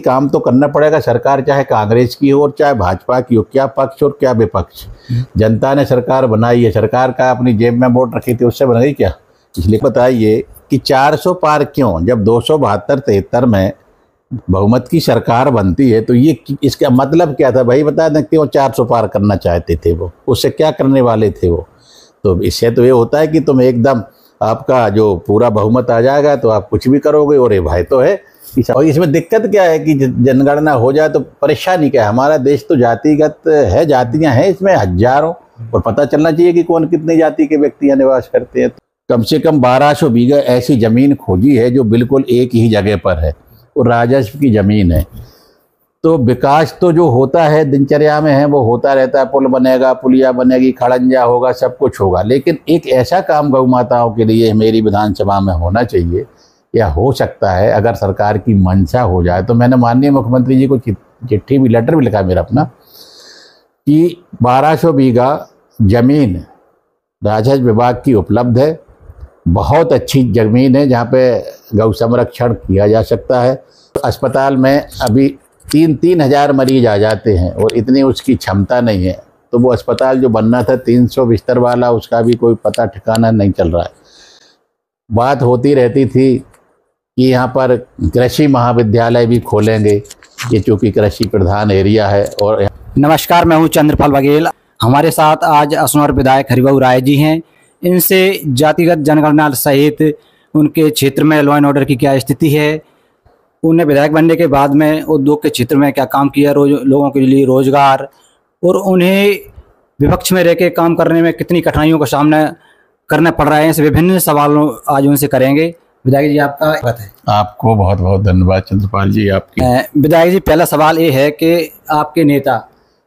काम तो करना पड़ेगा, सरकार चाहे कांग्रेस की हो और चाहे भाजपा की हो, क्या पक्ष और क्या विपक्ष। जनता ने सरकार बनाई है, सरकार का अपनी जेब में वोट रखी थी, उससे बनाई क्या। इसलिए बताइए कि 400 पार क्यों, जब 272-73 में बहुमत की सरकार बनती है तो ये इसका मतलब क्या था भाई, बता दें क्यों 400 पार करना चाहते थे वो, उससे क्या करने वाले थे वो। तो इससे तो ये होता है कि तुम एकदम आपका जो पूरा बहुमत आ जाएगा तो आप कुछ भी करोगे। और ये भाई तो है, और इसमें दिक्कत क्या है कि जनगणना हो जाए तो परेशानी क्या है। हमारा देश तो जातिगत है, जातियां हैं इसमें हजारों, और पता चलना चाहिए कि कौन कितनी जाति के व्यक्ति यहाँ निवास करते हैं। कम से कम 1200 बीघा ऐसी जमीन खोजी है जो बिल्कुल एक ही जगह पर है और राजस्व की जमीन है। तो विकास तो जो होता है दिनचर्या में है वो होता रहता है, पुल बनेगा, पुलिया बनेगी, खड़ंजा होगा, सब कुछ होगा, लेकिन एक ऐसा काम गौ माताओं के लिए मेरी विधानसभा में होना चाहिए या हो सकता है अगर सरकार की मंशा हो जाए। तो मैंने माननीय मुख्यमंत्री जी को चिट्ठी भी, लेटर भी लिखा मेरा अपना, कि 1200 बीघा जमीन राजस्व विभाग की उपलब्ध है, बहुत अच्छी ज़मीन है जहाँ पे गौ संरक्षण किया जा सकता है। अस्पताल में अभी 3-3 हज़ार मरीज आ जाते हैं और इतनी उसकी क्षमता नहीं है, तो वो अस्पताल जो बनना था 300 बिस्तर वाला, उसका भी कोई पता ठिकाना नहीं चल रहा है। बात होती रहती थी कि यहाँ पर कृषि महाविद्यालय भी खोलेंगे, ये चूँकि कृषि प्रधान एरिया है। और नमस्कार, मैं हूँ चंद्रपाल बघेल। हमारे साथ आज असनौर विधायक हरिबाबू राय जी हैं। इनसे जातिगत जनगणना सहित उनके क्षेत्र में लॉ एंड ऑर्डर की क्या स्थिति है, उन्हें विधायक बनने के बाद में उद्योग के क्षेत्र में क्या काम किया, लोगों के लिए रोजगार, और उन्हें विपक्ष में रह के काम करने में कितनी कठिनाइयों का सामना करना पड़ रहा है, ऐसे विभिन्न सवालों आज उनसे करेंगे। विधायक जी आपका स्वागत है। आपको बहुत बहुत धन्यवाद चंद्रपाल जी आपकी। विधायक जी, पहला सवाल ये है कि आपके नेता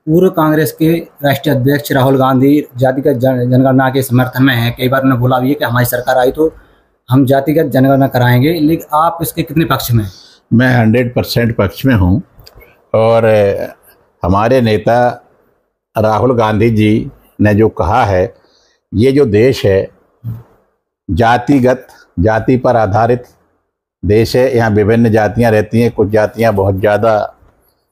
पूर्व कांग्रेस के राष्ट्रीय अध्यक्ष राहुल गांधी जातिगत जनगणना के समर्थन में हैं। कई बार उन्होंने बोला भी है कि हमारी सरकार आई तो हम जातिगत जनगणना कराएंगे, लेकिन आप इसके कितने पक्ष में? मैं 100% पक्ष में हूँ। और हमारे नेता राहुल गांधी जी ने जो कहा है, ये जो देश है जाति पर आधारित देश है। यहाँ विभिन्न जातियाँ रहती हैं, कुछ जातियाँ बहुत ज़्यादा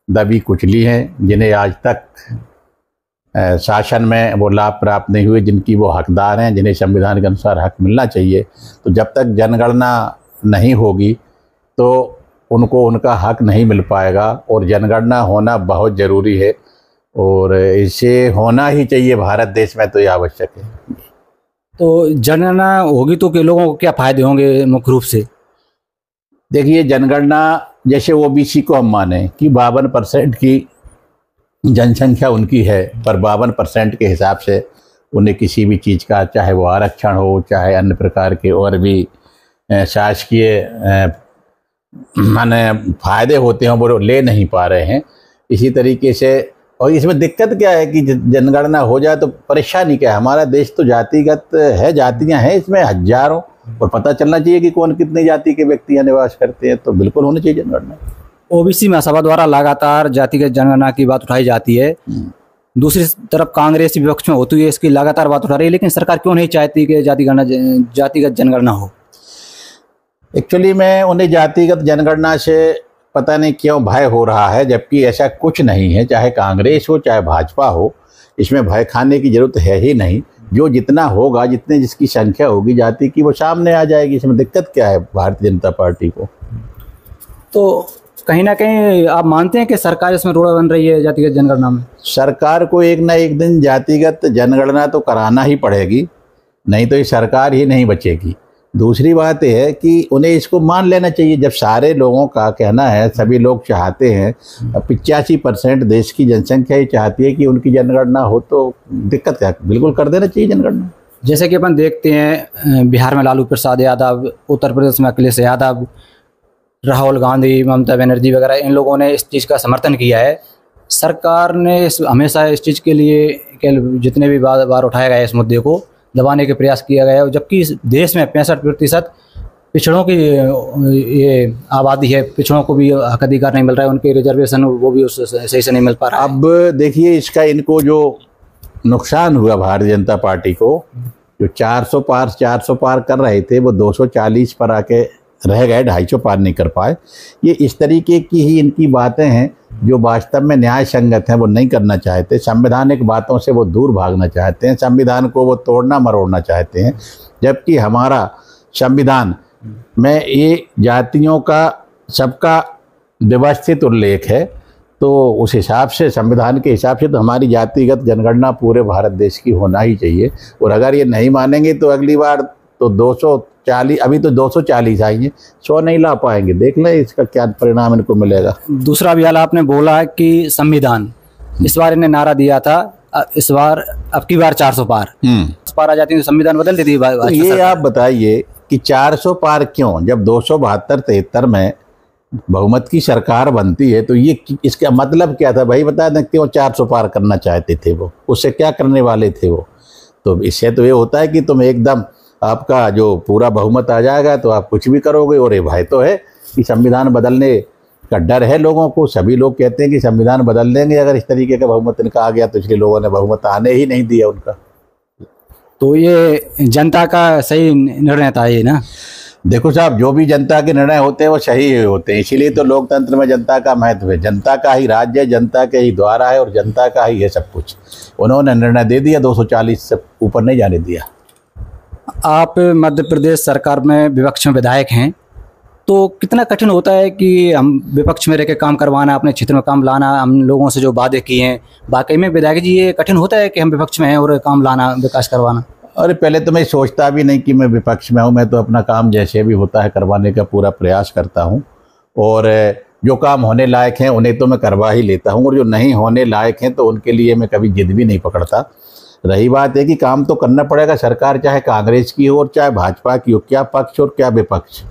दबी कुचली हैं, जिन्हें आज तक शासन में वो लाभ प्राप्त नहीं हुए, जिनकी वो हकदार हैं, जिन्हें संविधान के अनुसार हक मिलना चाहिए। तो जब तक जनगणना नहीं होगी तो उनको उनका हक नहीं मिल पाएगा, और जनगणना होना बहुत ज़रूरी है और इसे होना ही चाहिए भारत देश में, तो ये आवश्यक है। तो जनगणना होगी तो के लोगों को क्या फ़ायदे होंगे मुख्य रूप से? देखिए, जनगणना जैसे ओबीसी को हम माने कि 52% की जनसंख्या उनकी है, पर 52% के हिसाब से उन्हें किसी भी चीज़ का, चाहे वो आरक्षण हो, चाहे अन्य प्रकार के और भी शासकीय माने फायदे होते हैं, वो ले नहीं पा रहे हैं। इसी तरीके से, और इसमें दिक्कत क्या है कि जनगणना हो जाए तो परेशानी क्या है। हमारा देश तो जातिगत है, जातियां हैं इसमें हजारों, और पता चलना चाहिए कि कौन कितनी जाति के व्यक्ति यहाँ निवास करते हैं, तो बिल्कुल होनी चाहिए जनगणना। ओबीसी महासभा द्वारा लगातार जातिगत जनगणना की बात उठाई जाती है, दूसरी तरफ कांग्रेस विपक्ष में होती है इसकी लगातार बात उठा रही है, लेकिन सरकार क्यों नहीं चाहती कि जातिगत जनगणना हो? एक्चुअली में उन्हें जातिगत जनगणना से पता नहीं क्यों भय हो रहा है, जबकि ऐसा कुछ नहीं है। चाहे कांग्रेस हो चाहे भाजपा हो, इसमें भय खाने की जरूरत है ही नहीं। जो जितना होगा, जितने जिसकी संख्या होगी जाति की, वो सामने आ जाएगी। इसमें दिक्कत क्या है भारतीय जनता पार्टी को? तो कहीं ना कहीं आप मानते हैं कि सरकार इसमें रोड़ा बन रही है जातिगत जनगणना में? सरकार को एक ना एक दिन जातिगत जनगणना तो कराना ही पड़ेगी, नहीं तो ये सरकार ही नहीं बचेगी। दूसरी बात यह है कि उन्हें इसको मान लेना चाहिए। जब सारे लोगों का कहना है, सभी लोग चाहते हैं, 85% देश की जनसंख्या ही चाहती है कि उनकी जनगणना हो, तो दिक्कत क्या? बिल्कुल कर देना चाहिए जनगणना। जैसे कि अपन देखते हैं बिहार में लालू प्रसाद यादव, उत्तर प्रदेश में अखिलेश यादव, राहुल गांधी, ममता बनर्जी वगैरह, इन लोगों ने इस चीज़ का समर्थन किया है। सरकार ने हमेशा इस चीज़ के लिए जितने भी बार उठाया गया इस मुद्दे को दबाने के प्रयास किया गया है, जबकि इस देश में 65% पिछड़ों की ये आबादी है, पिछड़ों को भी हक अधिकार नहीं मिल रहा है, उनके रिजर्वेशन वो भी सही से नहीं मिल पा रहा है। अब देखिए, इसका इनको जो नुकसान हुआ भारतीय जनता पार्टी को, जो 400 पार कर रहे थे, वो 240 पर आके रह गए, 250 पार नहीं कर पाए। ये इस तरीके की ही इनकी बातें हैं जो वास्तव में न्याय संगत हैं, वो नहीं करना चाहते। संवैधानिक बातों से वो दूर भागना चाहते हैं, संविधान को वो तोड़ना मरोड़ना चाहते हैं। जबकि हमारा संविधान में ये जातियों का सबका व्यवस्थित उल्लेख है, तो उस हिसाब से, संविधान के हिसाब से तो हमारी जातिगत जनगणना पूरे भारत देश की होना ही चाहिए। और अगर ये नहीं मानेंगे तो अगली बार तो 240, अभी तो 240 आएंगे, 100 नहीं ला पाएंगे। देख लें इसका क्या परिणाम इनको मिलेगा। दूसरा भी हाल आपने बोला कि संविधान, इस बार इन्हें नारा दिया था इस बार अब की बार 400 पार पार आ जाती है तो संविधान बदल देती है। तो ये आप बताइए कि 400 पार क्यों? जब 272-73 में बहुमत की सरकार बनती है तो ये इसका मतलब क्या था भाई? बता दें क्यों 400 पार करना चाहते थे वो, उससे क्या करने वाले थे वो? तो इससे तो ये होता है कि तुम एकदम आपका जो पूरा बहुमत आ जाएगा तो आप कुछ भी करोगे। और ये भाई तो है कि संविधान बदलने का डर है लोगों को। सभी लोग कहते हैं कि संविधान बदल देंगे अगर इस तरीके का बहुमत इनका आ गया, तो इसलिए लोगों ने बहुमत आने ही नहीं दिया उनका। तो ये जनता का सही निर्णय था ये ना? देखो साहब, जो भी जनता के निर्णय होते हैं वो सही ही होते हैं, इसीलिए तो लोकतंत्र में जनता का महत्व है। जनता का ही राज्य है, जनता के ही द्वारा है और जनता का ही है सब कुछ। उन्होंने निर्णय दे दिया, 240 से ऊपर नहीं जाने दिया। आप मध्य प्रदेश सरकार में विपक्ष में विधायक हैं, तो कितना कठिन होता है कि हम विपक्ष में रह के काम करवाना, अपने क्षेत्र में काम लाना, हम लोगों से जो वादे किए हैं, वाकई में विधायक जी ये कठिन होता है कि हम विपक्ष में हैं और काम लाना, विकास करवाना? अरे पहले तो मैं सोचता भी नहीं कि मैं विपक्ष में हूँ। मैं तो अपना काम जैसे भी होता है करवाने का पूरा प्रयास करता हूँ, और जो काम होने लायक हैं उन्हें तो मैं करवा ही लेता हूँ, और जो नहीं होने लायक हैं तो उनके लिए मैं कभी जिद भी नहीं पकड़ता। रही बात है कि काम तो करना पड़ेगा, सरकार चाहे कांग्रेस की हो और चाहे भाजपा की हो, क्या पक्ष और क्या विपक्ष।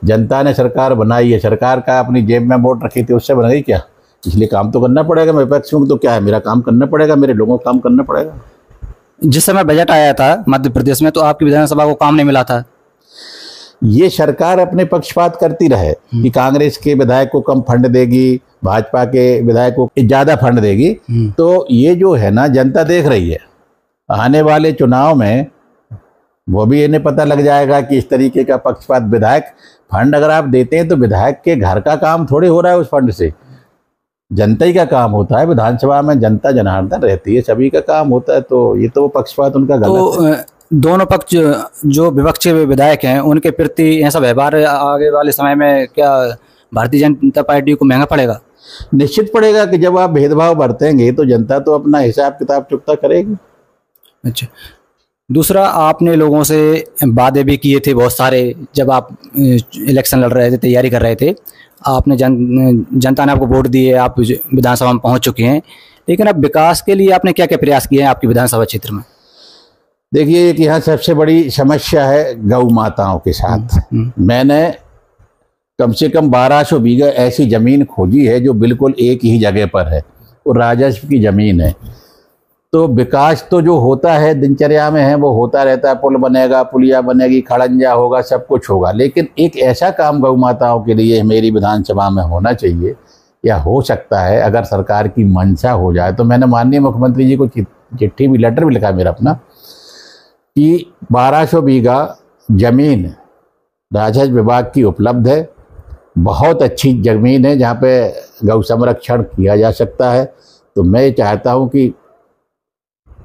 जनता ने सरकार बनाई है, सरकार का अपनी जेब में वोट रखी थी, उससे बन गई क्या? इसलिए काम तो करना पड़ेगा। मैं विपक्ष हूँ तो क्या है, मेरा काम करना पड़ेगा, मेरे लोगों को काम करना पड़ेगा। जिस समय बजट आया था मध्य प्रदेश में तो आपकी विधानसभा को काम नहीं मिला था। ये सरकार अपने पक्षपात करती रहे कि कांग्रेस के विधायक को कम फंड देगी, भाजपा के विधायक को ज़्यादा फंड देगी। तो ये जो है ना, जनता देख रही है। आने वाले चुनाव में वो भी इन्हें पता लग जाएगा कि इस तरीके का पक्षपात, विधायक फंड अगर आप देते हैं तो विधायक के घर का काम थोड़ी हो रहा है उस फंड से, जनता ही का काम होता है। विधानसभा में जनता जनार्दन रहती है, सभी का काम होता है। तो ये तो पक्षपात उनका गलत है। दोनों पक्ष जो विपक्ष के विधायक हैं उनके प्रति ऐसा व्यवहार आगे वाले समय में क्या भारतीय जनता पार्टी को महंगा पड़ेगा? निश्चित पड़ेगा कि जब आप भेदभाव बरतेंगे तो जनता तो अपना हिसाब किताब चुकता करेगी। अच्छा, दूसरा आपने लोगों से वादे भी किए थे बहुत सारे, जब आप इलेक्शन लड़ रहे थे, तैयारी कर रहे थे। आपने जनता ने आपको वोट दिए, आप विधानसभा में पहुंच चुके हैं, लेकिन अब विकास के लिए आपने क्या क्या प्रयास किए हैं आपकी विधानसभा क्षेत्र में? देखिए कि यहाँ सबसे बड़ी समस्या है गौ माताओं के साथ। मैंने कम से कम 1200 बीघा ऐसी ज़मीन खोजी है जो बिल्कुल एक ही जगह पर है और राजस्व की ज़मीन है। तो विकास तो जो होता है दिनचर्या में है वो होता रहता है, पुल बनेगा, पुलिया बनेगी, खड़ंजा होगा, सब कुछ होगा। लेकिन एक ऐसा काम गौ माताओं के लिए मेरी विधानसभा में होना चाहिए या हो सकता है अगर सरकार की मंशा हो जाए। तो मैंने माननीय मुख्यमंत्री जी को चिट्ठी भी, लेटर भी लिखा मेरा अपना, कि 1200 बीघा ज़मीन राजस्व विभाग की उपलब्ध है, बहुत अच्छी ज़मीन है जहाँ पे गौ संरक्षण किया जा सकता है। तो मैं चाहता हूँ कि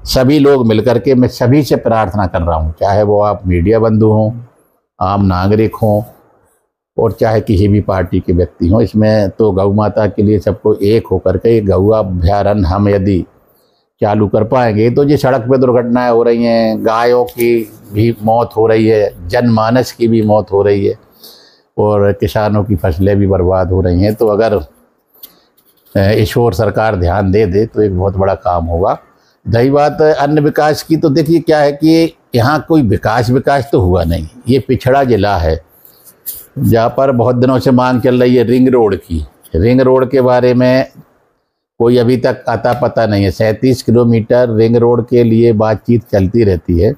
सभी लोग मिलकर के, मैं सभी से प्रार्थना कर रहा हूँ, चाहे वो आप मीडिया बंधु हों, आम नागरिक हों और चाहे किसी भी पार्टी के व्यक्ति हों, इसमें तो गौ माता के लिए सबको एक होकर के गौ अभ्यारण्य हम यदि चालू कर पाएंगे तो ये सड़क पे दुर्घटनाएं हो रही हैं, गायों की भी मौत हो रही है, जनमानस की भी मौत हो रही है और किसानों की फसलें भी बर्बाद हो रही हैं। तो अगर इस ओर सरकार ध्यान दे दे तो एक बहुत बड़ा काम होगा। रही बात अन्य विकास की, तो देखिए क्या है कि यहाँ कोई विकास तो हुआ नहीं। ये पिछड़ा जिला है जहाँ पर बहुत दिनों से मांग चल रही है रिंग रोड की। रिंग रोड के बारे में कोई अभी तक आता पता नहीं है। 37 किलोमीटर रिंग रोड के लिए बातचीत चलती रहती है।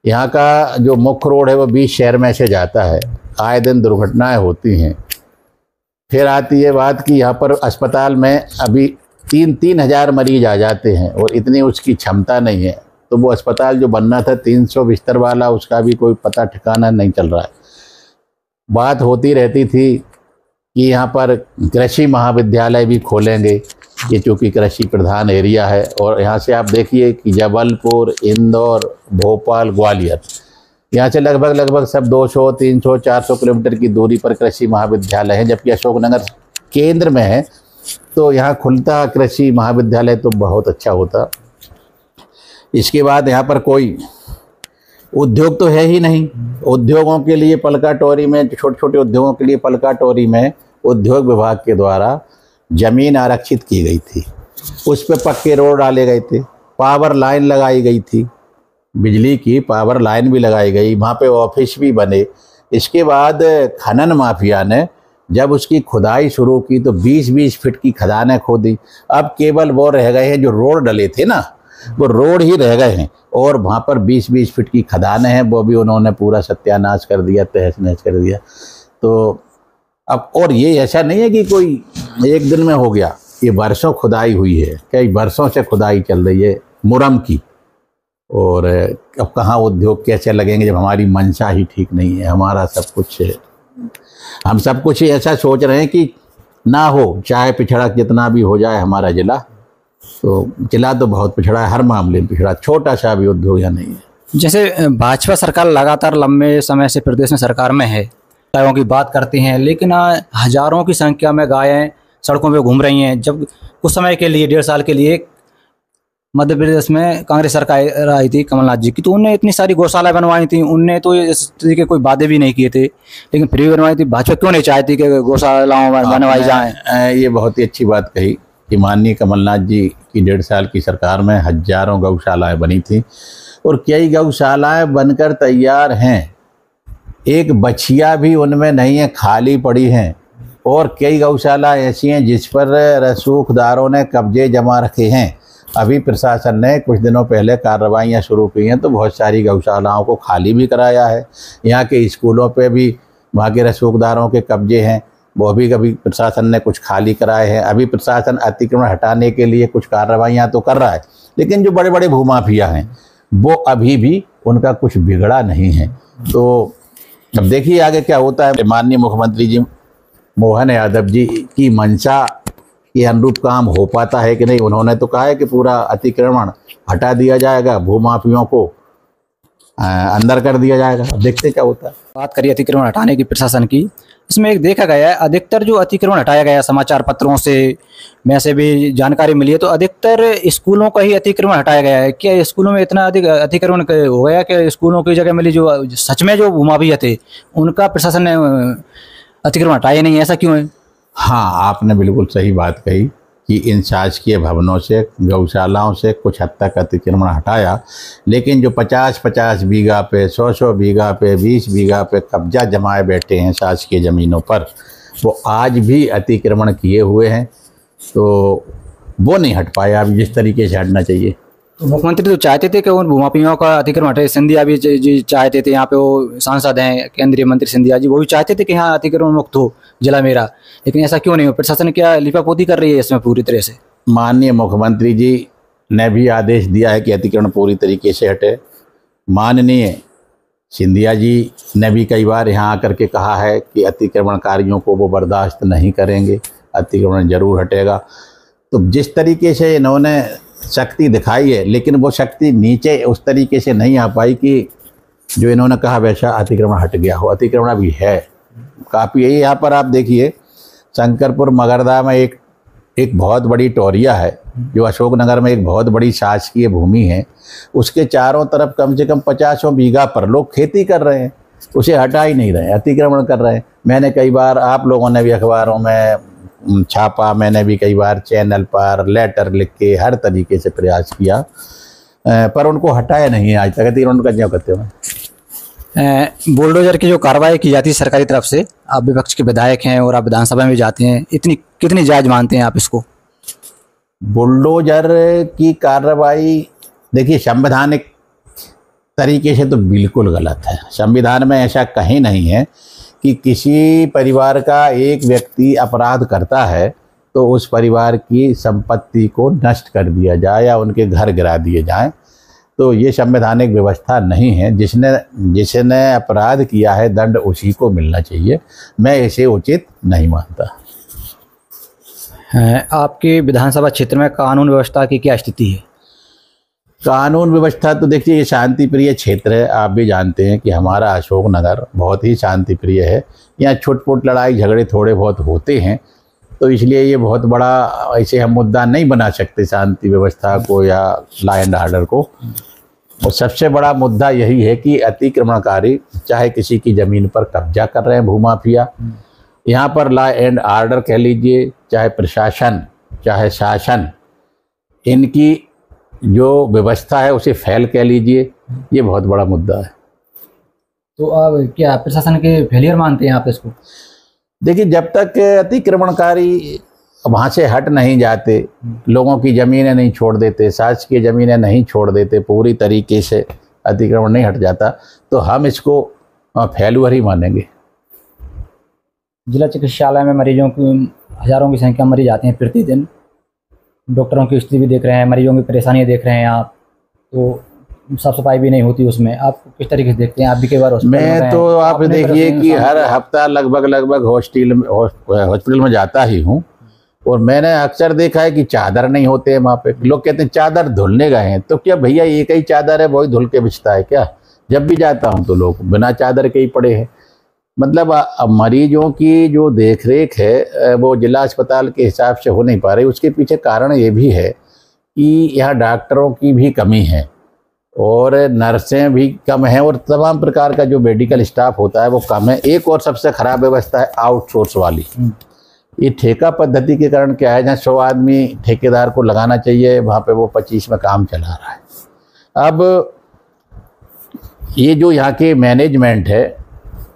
यहाँ का जो मुख्य रोड है वो 20 शहर में से जाता है, आए दिन दुर्घटनाएं होती हैं। फिर आती है बात कि यहाँ पर अस्पताल में अभी 3-3 हज़ार मरीज आ जाते हैं और इतनी उसकी क्षमता नहीं है। तो वो अस्पताल जो बनना था 300 बिस्तर वाला, उसका भी कोई पता ठिकाना नहीं चल रहा है। बात होती रहती थी कि यहाँ पर कृषि महाविद्यालय भी खोलेंगे, ये चूँकि कृषि प्रधान एरिया है। और यहाँ से आप देखिए कि जबलपुर, इंदौर, भोपाल, ग्वालियर, यहाँ से लगभग सब 200, 300, 400 किलोमीटर की दूरी पर कृषि महाविद्यालय है, जबकि अशोकनगर केंद्र में है। तो यहाँ खुलता कृषि महाविद्यालय तो बहुत अच्छा होता। इसके बाद यहाँ पर कोई उद्योग तो है ही नहीं। उद्योगों के लिए पलकाटोरी में, छोटे छोटे उद्योगों के लिए पलकाटोरी में उद्योग विभाग के द्वारा ज़मीन आरक्षित की गई थी, उस पर पक्के रोड डाले गए थे, पावर लाइन लगाई गई थी, बिजली की पावर लाइन भी लगाई गई, वहाँ पे ऑफिस भी बने। इसके बाद खनन माफिया ने जब उसकी खुदाई शुरू की तो 20-20 फीट की खदानें खोदी। अब केवल वो रह गए हैं जो रोड डले थे ना, वो रोड ही रह गए हैं, और वहाँ पर 20-20 फीट की खदानें हैं, वो भी उन्होंने पूरा सत्यानाश कर दिया, तहस नहस कर दिया। तो अब और ये ऐसा नहीं है कि कोई एक दिन में हो गया, ये वर्षों खुदाई हुई है, कई वर्षों से खुदाई चल रही है मुरम की। और अब कहाँ उद्योग कैसे लगेंगे जब हमारी मंशा ही ठीक नहीं है, हमारा सब कुछ है, हम सब कुछ ही ऐसा सोच रहे हैं कि ना हो, चाहे पिछड़ा कितना भी हो जाए हमारा जिला। तो जिला तो बहुत पिछड़ा है, हर मामले में पिछड़ा, छोटा सा भी उद्योग या नहीं है। जैसे भाजपा सरकार लगातार लंबे समय से प्रदेश में सरकार में है, गायों की बात करते हैं, लेकिन हजारों की संख्या में गायें सड़कों पे घूम रही हैं। जब कुछ समय के लिए, 1.5 साल के लिए मध्य प्रदेश में कांग्रेस सरकार आई थी कमलनाथ जी की, तो उनने इतनी सारी गौशाला बनवाई थी, उनने तो इस तरीके के कोई वादे भी नहीं किए थे, लेकिन फिर भी बनवाई थी। भाजपा क्यों नहीं चाहती कि गौशालाओं में बनवाई जाए? ये बहुत ही अच्छी बात कही कि माननीय कमलनाथ जी की 1.5 साल की सरकार में हजारों गौशालाएं बनी थी, और कई गौशालाएं बनकर तैयार हैं, एक बछिया भी उनमें नहीं है, खाली पड़ी हैं। और कई गौशाला ऐसी हैं जिस पर रसूखदारों ने कब्जे जमा रखे हैं। अभी प्रशासन ने कुछ दिनों पहले कार्रवाइयाँ शुरू की हैं, तो बहुत सारी गौशालाओं को खाली भी कराया है। यहाँ के स्कूलों पे भी वहाँ के रसूखदारों के कब्जे हैं, वो भी कभी प्रशासन ने कुछ खाली कराए हैं। अभी प्रशासन अतिक्रमण हटाने के लिए कुछ कार्रवाइयाँ तो कर रहा है, लेकिन जो बड़े बड़े भूमाफिया हैं वो अभी भी उनका कुछ बिगड़ा नहीं है। तो अब देखिए आगे क्या होता है। माननीय मुख्यमंत्री जी मोहन यादव जी की मंशा के अनुरूप काम हो पाता है कि नहीं। उन्होंने तो कहा है कि पूरा अतिक्रमण हटा दिया जाएगा, भूमाफियों को अंदर कर दिया जाएगा। अब देखते क्या होता है। बात करिए अतिक्रमण हटाने की प्रशासन की, इसमें एक देखा गया है अधिकतर जो अतिक्रमण हटाया गया, समाचार पत्रों से में से भी जानकारी मिली है, तो अधिकतर स्कूलों का ही अतिक्रमण हटाया गया है। क्या स्कूलों में इतना अधिक अतिक्रमण हो गया कि स्कूलों की जगह मिली जो सच में जो भूमाफिया थे उनका प्रशासन ने अतिक्रमण हटाया नहीं, ऐसा क्यों है? हाँ, आपने बिल्कुल सही बात कही कि इन शासकीय भवनों से, गौशालाओं से कुछ हद तक अतिक्रमण हटाया, लेकिन जो 50-50 बीघा पे, 100-100 बीघा पे, 20 बीघा पे कब्जा जमाए बैठे हैं शासकीय ज़मीनों पर, वो आज भी अतिक्रमण किए हुए हैं। तो वो नहीं हट पाया अभी जिस तरीके से हटना चाहिए। तो मुख्यमंत्री तो चाहते थे कि उन भूमाफियों का अतिक्रमण हटे, सिंधिया भी जी चाहते थे, यहाँ पे वो सांसद हैं केंद्रीय मंत्री सिंधिया जी, वो भी चाहते थे कि यहाँ अतिक्रमण मुक्त हो जिला मेरा, लेकिन ऐसा क्यों नहीं हो? प्रशासन क्या लिपापोती कर रही है इसमें पूरी तरह से? माननीय मुख्यमंत्री जी ने भी आदेश दिया है कि अतिक्रमण पूरी तरीके से हटे। माननीय सिंधिया जी ने भी कई बार यहाँ आकर के कहा है कि अतिक्रमणकारियों को वो बर्दाश्त नहीं करेंगे, अतिक्रमण जरूर हटेगा। तो जिस तरीके से इन्होंने शक्ति दिखाई है, लेकिन वो शक्ति नीचे उस तरीके से नहीं आ पाई कि जो इन्होंने कहा वैसा अतिक्रमण हट गया हो। अतिक्रमण भी है काफ़ी। यही यहाँ पर आप देखिए शंकरपुर मगरदा में एक बहुत बड़ी टोरिया है, जो अशोकनगर में एक बहुत बड़ी शासकीय भूमि है, उसके चारों तरफ कम से कम 50 बीघा पर लोग खेती कर रहे हैं, उसे हटा ही नहीं रहे, अतिक्रमण कर रहे हैं। मैंने कई बार, आप लोगों ने भी अखबारों में छापा, मैंने भी कई बार चैनल पर लेटर लिख के हर तरीके से प्रयास किया, पर उनको हटाया नहीं आज तक। अतिक्रमण का क्यों करते हो? बुलडोजर की जो कार्रवाई की जाती है सरकारी तरफ से, आप विपक्ष के विधायक हैं और आप विधानसभा में जाते हैं, कितनी जायज मानते हैं आप इसको? बुलडोजर की कार्रवाई देखिए संवैधानिक तरीके से तो बिल्कुल गलत है। संविधान में ऐसा कहीं नहीं है कि किसी परिवार का एक व्यक्ति अपराध करता है तो उस परिवार की संपत्ति को नष्ट कर दिया जाए या उनके घर गिरा दिए जाएं। तो ये संवैधानिक व्यवस्था नहीं है। जिसने अपराध किया है दंड उसी को मिलना चाहिए। मैं इसे उचित नहीं मानता। आपके विधानसभा क्षेत्र में कानून व्यवस्था की क्या स्थिति है? कानून व्यवस्था तो देखिए, ये शांति प्रिय क्षेत्र है। आप भी जानते हैं कि हमारा अशोकनगर बहुत ही शांति प्रिय है। यहाँ छोट-मोट लड़ाई झगड़े थोड़े बहुत होते हैं, तो इसलिए ये बहुत बड़ा ऐसे हम मुद्दा नहीं बना सकते शांति व्यवस्था को या लॉ एंड ऑर्डर को। और सबसे बड़ा मुद्दा यही है कि अतिक्रमणकारी चाहे किसी की ज़मीन पर कब्जा कर रहे हैं, भूमाफिया, यहाँ पर लॉ एंड ऑर्डर कह लीजिए, चाहे प्रशासन चाहे शासन, इनकी जो व्यवस्था है उसे फेल कह लीजिए, ये बहुत बड़ा मुद्दा है। तो अब क्या प्रशासन के फेलियर मानते हैं आप इसको? देखिए, जब तक अतिक्रमणकारी वहाँ से हट नहीं जाते, लोगों की ज़मीनें नहीं छोड़ देते, शासकीय ज़मीनें नहीं छोड़ देते, पूरी तरीके से अतिक्रमण नहीं हट जाता, तो हम इसको फेल्यूर ही मानेंगे। जिला चिकित्सालय में मरीजों की हज़ारों की संख्या मरीज आते हैं प्रतिदिन। डॉक्टरों की स्थिति भी देख रहे हैं, मरीजों की परेशानी देख रहे हैं आप, तो साफ सफाई भी नहीं होती उसमें। आप किस तरीके से देखते हैं? आप भी कई बार मैं तो आप देखिए कि हर हफ्ता लगभग हॉस्पिटल में जाता ही हूँ, और मैंने अक्सर देखा है कि चादर नहीं होते हैं वहाँ पे। लोग कहते हैं चादर धुलने गए हैं, तो क्या भैया एक ही चादर है वही धुल के बिछता है क्या? जब भी जाता हूँ तो लोग बिना चादर के ही पड़े हैं। मतलब मरीजों की जो देखरेख है वो जिला अस्पताल के हिसाब से हो नहीं पा रही। उसके पीछे कारण ये भी है कि यहाँ डॉक्टरों की भी कमी है और नर्सें भी कम हैं, और तमाम प्रकार का जो मेडिकल स्टाफ होता है वो कम है। एक और सबसे ख़राब व्यवस्था है आउटसोर्स वाली। ये ठेका पद्धति के कारण क्या है, जहाँ 100 आदमी ठेकेदार को लगाना चाहिए, वहाँ पे वो 25 में काम चला रहा है। अब ये जो यहाँ के मैनेजमेंट है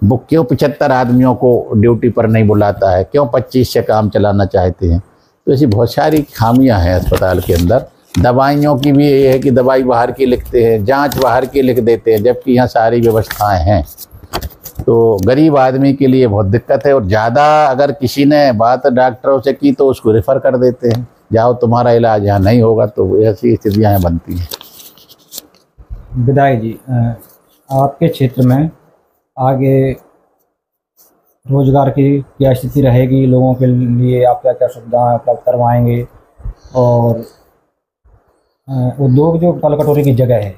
वो क्यों 75 आदमियों को ड्यूटी पर नहीं बुलाता है, क्यों 25 से काम चलाना चाहते हैं? तो ऐसी बहुत सारी खामियां हैं अस्पताल के अंदर। दवाइयों की भी ये है कि दवाई बाहर की लिखते हैं, जांच बाहर की लिख देते हैं, जबकि यहाँ सारी व्यवस्थाएं हैं। तो गरीब आदमी के लिए बहुत दिक्कत है। और ज़्यादा अगर किसी ने बात डॉक्टरों से की तो उसको रेफ़र कर देते हैं, जाओ तुम्हारा इलाज यहाँ नहीं होगा। तो ऐसी स्थितियाँ बनती हैं। विधायक जी, आपके क्षेत्र में आगे रोजगार की क्या स्थिति रहेगी? लोगों के लिए आप क्या क्या सुविधाएं उपलब्ध करवाएंगे? और उद्योग जो कल कटोरी की जगह है,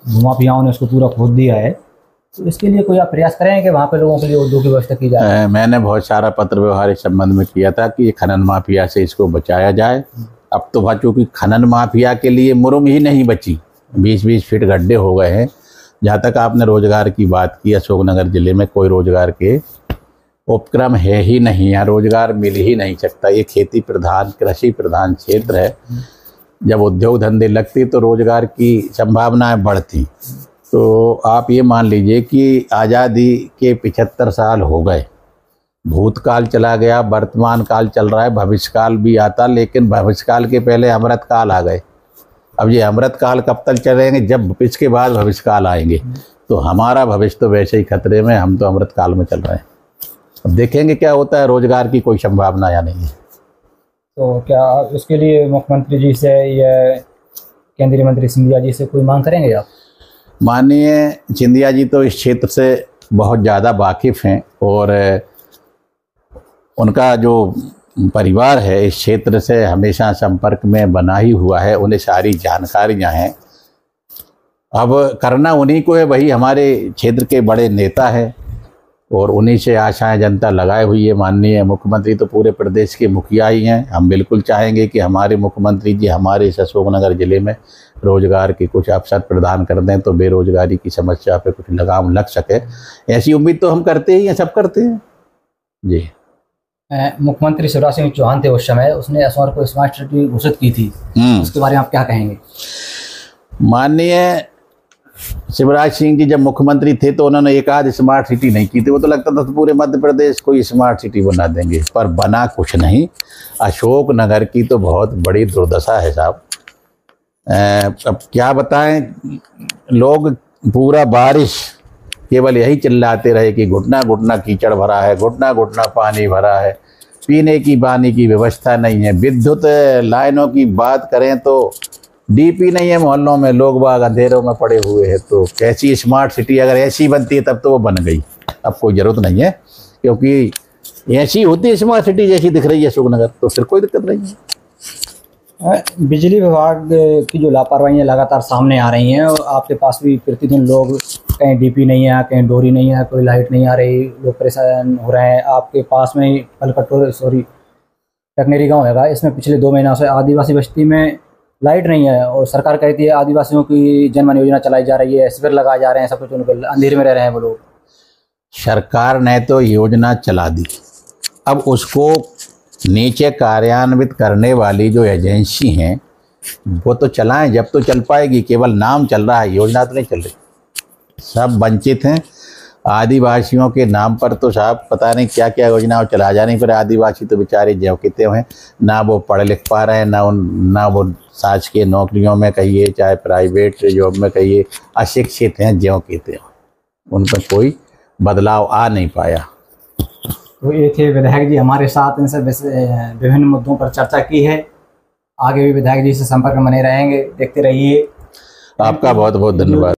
भूमाफियाओं ने उसको पूरा खोद दिया है, तो इसके लिए कोई आप प्रयास करें कि वहाँ पे लोगों के लिए उद्योग की व्यवस्था की जाए? मैंने बहुत सारा पत्र व्यवहार इस संबंध में किया था कि ये खनन माफिया से इसको बचाया जाए। अब तो चूँकि खनन माफिया के लिए मुरुम ही नहीं बची, 20-20 फीट गड्ढे हो गए हैं। जहाँ तक आपने रोजगार की बात की, अशोकनगर ज़िले में कोई रोजगार के उपक्रम है ही नहीं, यहाँ रोजगार मिल ही नहीं सकता। ये खेती प्रधान, कृषि प्रधान क्षेत्र है। जब उद्योग धंधे लगते तो रोजगार की संभावनाएं बढ़ती। तो आप ये मान लीजिए कि आज़ादी के 75 साल हो गए, भूतकाल चला गया, वर्तमान काल चल रहा है, भविष्यकाल भी आता, लेकिन भविष्यकाल के पहले अमृतकाल आ गए। अब ये अमृतकाल कब तक चलेंगे? जब इसके बाद भविष्यकाल आएंगे। तो हमारा भविष्य तो वैसे ही खतरे में, हम तो अमृतकाल में चल रहे हैं। अब देखेंगे क्या होता है। रोजगार की कोई संभावना या नहीं है। तो क्या इसके लिए मुख्यमंत्री जी से या केंद्रीय मंत्री सिंधिया जी से कोई मांग करेंगे आप? माननीय सिंधिया जी तो इस क्षेत्र से बहुत ज़्यादा वाकिफ़ हैं, और उनका जो परिवार है इस क्षेत्र से हमेशा संपर्क में बना ही हुआ है, उन्हें सारी जानकारियां हैं। अब करना उन्हीं को है, वही हमारे क्षेत्र के बड़े नेता हैं, और उन्हीं से आशाएं जनता लगाए हुई है। माननीय मुख्यमंत्री तो पूरे प्रदेश के मुखिया ही हैं। हम बिल्कुल चाहेंगे कि हमारे मुख्यमंत्री जी हमारे इस अशोकनगर ज़िले में रोजगार के कुछ अवसर प्रदान कर दें, तो बेरोजगारी की समस्या पे कुछ लगाम लग सके। ऐसी उम्मीद तो हम करते ही हैं, सब करते हैं जी। मुख्यमंत्री शिवराज सिंह चौहान थे उस समय, उसने असवार को स्मार्ट सिटी घोषित की थी, उसके बारे में आप क्या कहेंगे? माननीय शिवराज सिंह जी जब मुख्यमंत्री थे तो उन्होंने एक आध स्मार्ट सिटी नहीं की थी। वो तो लगता था तो पूरे मध्य प्रदेश को स्मार्ट सिटी बना देंगे, पर बना कुछ नहीं। अशोकनगर की तो बहुत बड़ी दुर्दशा है साहब। अब क्या बताएं, लोग पूरा बारिश केवल यही चिल्लाते रहे कि घुटना घुटना कीचड़ भरा है, घुटना घुटना पानी भरा है, पीने की पानी की व्यवस्था नहीं है। विद्युत लाइनों की बात करें तो डीपी नहीं है मोहल्लों में, लोग बाग अंधेरों में पड़े हुए हैं। तो कैसी स्मार्ट सिटी अगर ऐसी बनती है तब तो वो बन गई, अब कोई ज़रूरत नहीं है, क्योंकि ऐसी होती है स्मार्ट सिटी जैसी दिख रही है अशोकनगर, तो फिर कोई दिक्कत नहीं है। बिजली विभाग की जो लापरवाही लगातार सामने आ रही हैं, और आपके पास भी प्रतिदिन लोग कहीं डीपी नहीं है, कहीं डोरी नहीं है, कोई लाइट नहीं आ रही, लोग परेशान हो रहे हैं। आपके पास में ही टकनेरी गांव हैगा, इसमें पिछले 2 महीनों से आदिवासी बस्ती में लाइट नहीं है, और सरकार कहती है आदिवासियों की जनमन योजना चलाई जा रही है, शिविर लगाए जा रहे हैं, सब कुछ उनके अंधेरे में रह रहे हैं वो लोग। सरकार ने तो योजना चला दी, अब उसको नीचे कार्यान्वित करने वाली जो एजेंसी हैं वो तो चलाएं, जब तो चल पाएगी। केवल नाम चल रहा है, योजना तो नहीं चल रही। सब वंचित हैं आदिवासियों के नाम पर, तो साहब पता नहीं क्या क्या योजना चला जा रही, पर आदिवासी तो बेचारे ज्यों-किते हैं, ना वो पढ़ लिख पा रहे हैं, ना वो शासकीय नौकरियों में कहिए चाहे प्राइवेट जॉब में कहिए, अशिक्षित हैं, ज्यों-किते हैं, उन पर कोई बदलाव आ नहीं पाया। तो ये थे विधायक जी हमारे साथ, इनसे विभिन्न मुद्दों पर चर्चा की है। आगे भी विधायक जी से संपर्क में बने रहेंगे, देखते रहिए। आपका बहुत बहुत धन्यवाद।